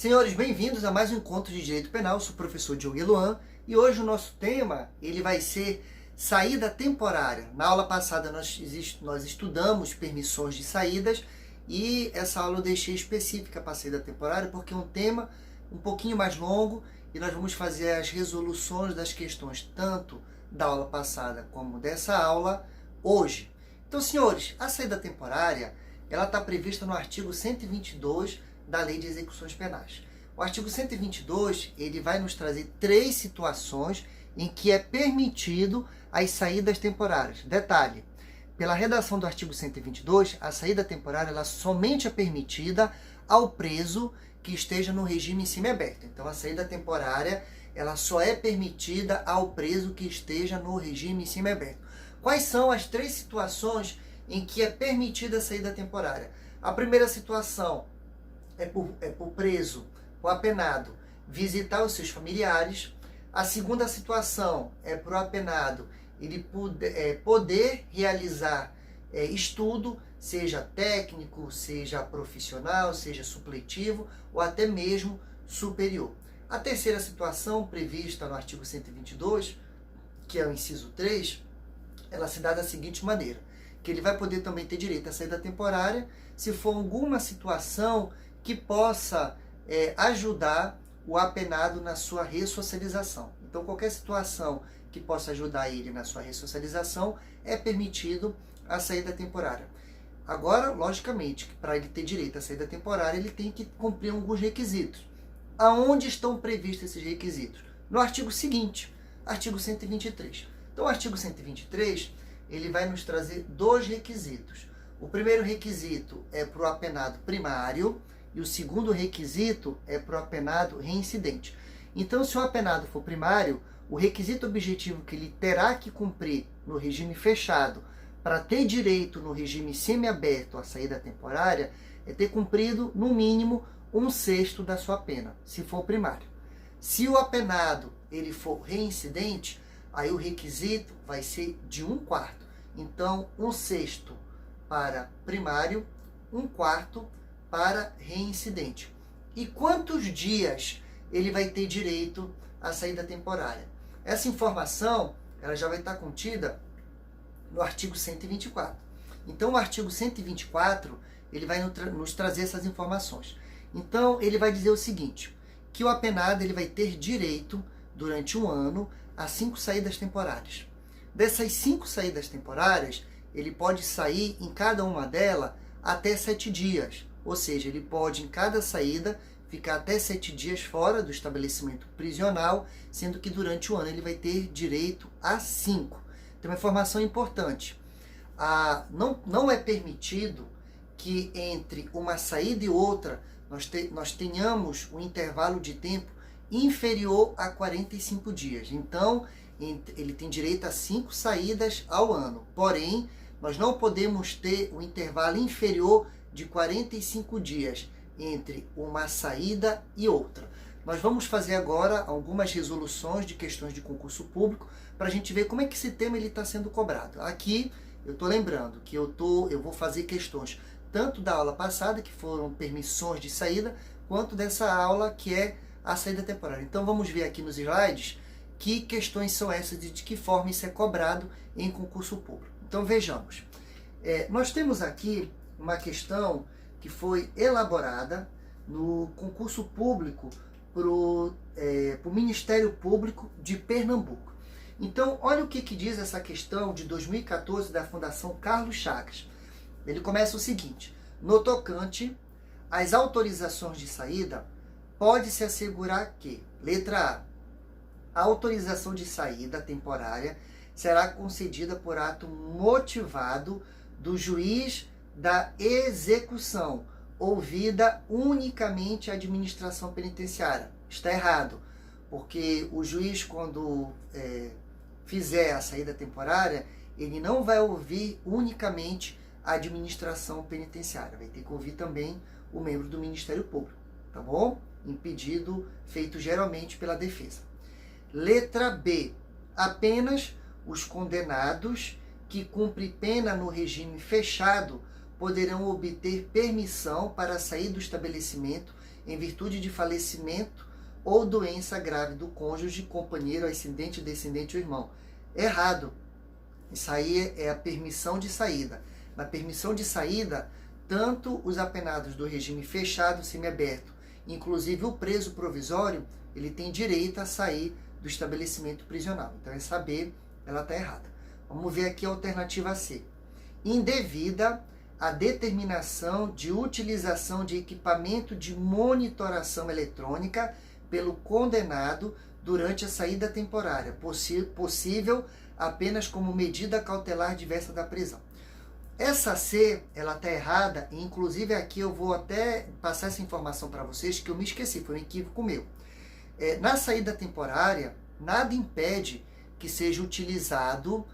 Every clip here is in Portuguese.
Senhores, bem-vindos a mais um encontro de Direito Penal. Eu sou o professor Diogo Eloan e hoje o nosso tema vai ser saída temporária. Na aula passada nós estudamos permissões de saídas e essa aula eu deixei específica para a saída temporária porque é um tema um pouquinho mais longo e nós vamos fazer as resoluções das questões tanto da aula passada como dessa aula hoje. Então, senhores, a saída temporária ela está prevista no artigo 122 da Lei de Execuções Penais. O artigo 122, ele vai nos trazer 3 situações em que é permitido as saídas temporárias. Detalhe, pela redação do artigo 122, a saída temporária ela somente é permitida ao preso que esteja no regime semiaberto. Então, a saída temporária ela só é permitida ao preso que esteja no regime semiaberto. Quais são as 3 situações em que é permitida a saída temporária? A primeira situação é por preso, o apenado, visitar os seus familiares. A segunda situação é para o apenado ele poder realizar estudo, seja técnico, seja profissional, seja supletivo ou até mesmo superior. A terceira situação prevista no artigo 122, que é o inciso 3, ela se dá da seguinte maneira, que ele vai poder também ter direito à saída temporária se for alguma situação que possa ajudar o apenado na sua ressocialização. Então, qualquer situação que possa ajudar ele na sua ressocialização é permitido a saída temporária. Agora, logicamente, que para ele ter direito à saída temporária, ele tem que cumprir alguns requisitos. Aonde estão previstos esses requisitos? No artigo seguinte, artigo 123. Então, o artigo 123, ele vai nos trazer 2 requisitos. O primeiro requisito é para o apenado primário e o segundo requisito é para o apenado reincidente. Então, se o apenado for primário, o requisito objetivo que ele terá que cumprir no regime fechado para ter direito no regime semiaberto à saída temporária é ter cumprido, no mínimo, 1/6 da sua pena, se for primário. Se o apenado ele for reincidente, aí o requisito vai ser de 1/4. Então, 1/6 para primário, 1/4 para reincidente. E quantos dias ele vai ter direito à saída temporária? Essa informação ela já vai estar contida no artigo 124. Então, o artigo 124 ele vai nos trazer essas informações. Então, ele vai dizer o seguinte, que o apenado ele vai ter direito, durante um ano, a 5 saídas temporárias. Dessas 5 saídas temporárias, ele pode sair em cada uma delas até 7 dias. Ou seja, ele pode, em cada saída, ficar até 7 dias fora do estabelecimento prisional, sendo que durante o ano ele vai ter direito a 5. Tem uma informação importante. Não é permitido que entre uma saída e outra nós tenhamos um intervalo de tempo inferior a 45 dias. Então, ele tem direito a 5 saídas ao ano. Porém, nós não podemos ter um intervalo inferior de 45 dias entre uma saída e outra. Nós vamos fazer agora algumas resoluções de questões de concurso público para a gente ver como é que esse tema está sendo cobrado. Aqui, eu estou lembrando que eu vou fazer questões tanto da aula passada, que foram permissões de saída, quanto dessa aula que é a saída temporária. Então, vamos ver aqui nos slides que questões são essas e de que forma isso é cobrado em concurso público. Então, vejamos. Nós temos aqui uma questão que foi elaborada no concurso público para o Ministério Público de Pernambuco. Então, olha o que diz essa questão de 2014 da Fundação Carlos Chagas. Ele começa o seguinte, no tocante às autorizações de saída, pode-se assegurar que, letra A autorização de saída temporária será concedida por ato motivado do juiz da execução, ouvida unicamente a administração penitenciária. Está errado, porque o juiz, quando fizer a saída temporária, ele não vai ouvir unicamente a administração penitenciária, vai ter que ouvir também o membro do Ministério Público, tá bom? Em pedido feito geralmente pela defesa. Letra B. Apenas os condenados que cumprem pena no regime fechado poderão obter permissão para sair do estabelecimento em virtude de falecimento ou doença grave do cônjuge, companheiro, ascendente, descendente ou irmão. Errado. Isso aí é a permissão de saída. Na permissão de saída, tanto os apenados do regime fechado, semiaberto, inclusive o preso provisório, ele tem direito a sair do estabelecimento prisional. Então, essa B, ela está errada. Vamos ver aqui a alternativa C. Indevida a determinação de utilização de equipamento de monitoração eletrônica pelo condenado durante a saída temporária, possível apenas como medida cautelar diversa da prisão. Essa C, ela está errada, e inclusive aqui eu vou até passar essa informação para vocês, que eu me esqueci, foi um equívoco meu. Na saída temporária, nada impede que seja utilizado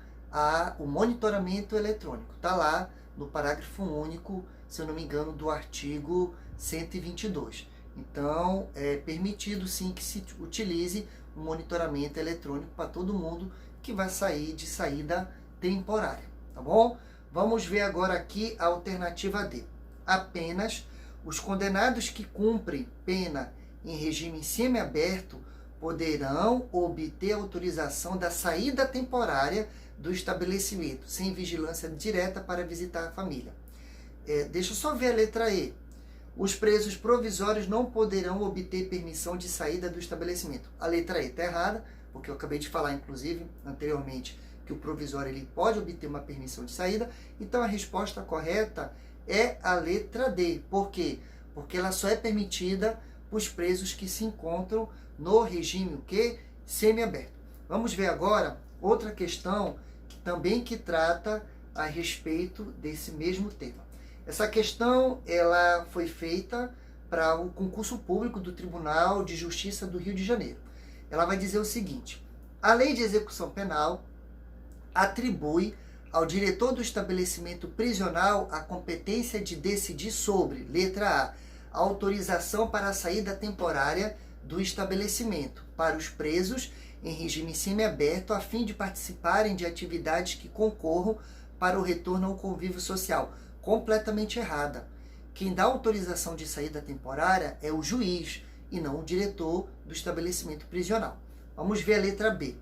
o monitoramento eletrônico. Está lá no parágrafo único, se eu não me engano, do artigo 122. Então, é permitido sim que se utilize o monitoramento eletrônico para todo mundo que vai sair de saída temporária, tá bom? Vamos ver agora aqui a alternativa D. Apenas os condenados que cumprem pena em regime semiaberto poderão obter autorização da saída temporária do estabelecimento, sem vigilância direta para visitar a família. Deixa eu só ver a letra E. Os presos provisórios não poderão obter permissão de saída do estabelecimento. A letra E está errada, porque eu acabei de falar, inclusive, anteriormente, que o provisório ele pode obter uma permissão de saída. Então, a resposta correta é a letra D. Por quê? Porque ela só é permitida para os presos que se encontram no regime o quê? Semiaberto. Vamos ver agora outra questão que trata a respeito desse mesmo tema. Essa questão ela foi feita para o concurso público do Tribunal de Justiça do Rio de Janeiro. Ela vai dizer o seguinte: a Lei de Execução Penal atribui ao diretor do estabelecimento prisional a competência de decidir sobre, letra A, autorização para a saída temporária do estabelecimento para os presos em regime semiaberto a fim de participarem de atividades que concorram para o retorno ao convívio social. Completamente errada. Quem dá autorização de saída temporária é o juiz e não o diretor do estabelecimento prisional. Vamos ver a letra B.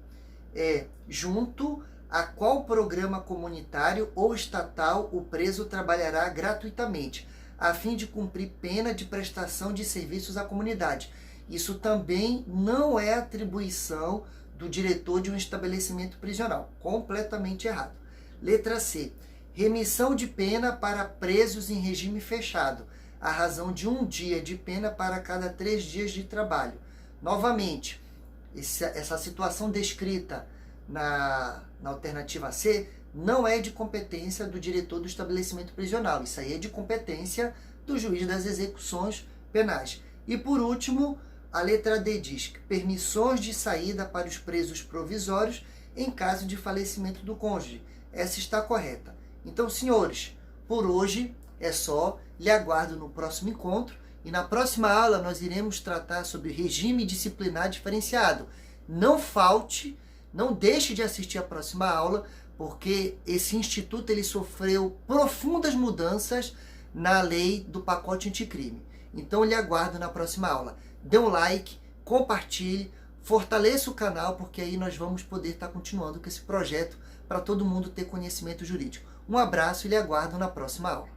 Junto a qual programa comunitário ou estatal o preso trabalhará gratuitamente, a fim de cumprir pena de prestação de serviços à comunidade. Isso também não é atribuição do diretor de um estabelecimento prisional. Completamente errado. Letra C. Remissão de pena para presos em regime fechado, à razão de 1 dia de pena para cada 3 dias de trabalho. Novamente, essa situação descrita na alternativa C não é de competência do diretor do estabelecimento prisional. Isso aí é de competência do juiz das execuções penais. E por último, a letra D diz que permissões de saída para os presos provisórios em caso de falecimento do cônjuge. Essa está correta. Então, senhores, por hoje é só. Lhe aguardo no próximo encontro. E na próxima aula nós iremos tratar sobre regime disciplinar diferenciado. Não falte, não deixe de assistir a próxima aula, porque esse instituto ele sofreu profundas mudanças na lei do pacote anticrime. Então, lhe aguardo na próxima aula. Dê um like, compartilhe, fortaleça o canal, porque aí nós vamos poder estar continuando com esse projeto para todo mundo ter conhecimento jurídico. Um abraço e lhe aguardo na próxima aula.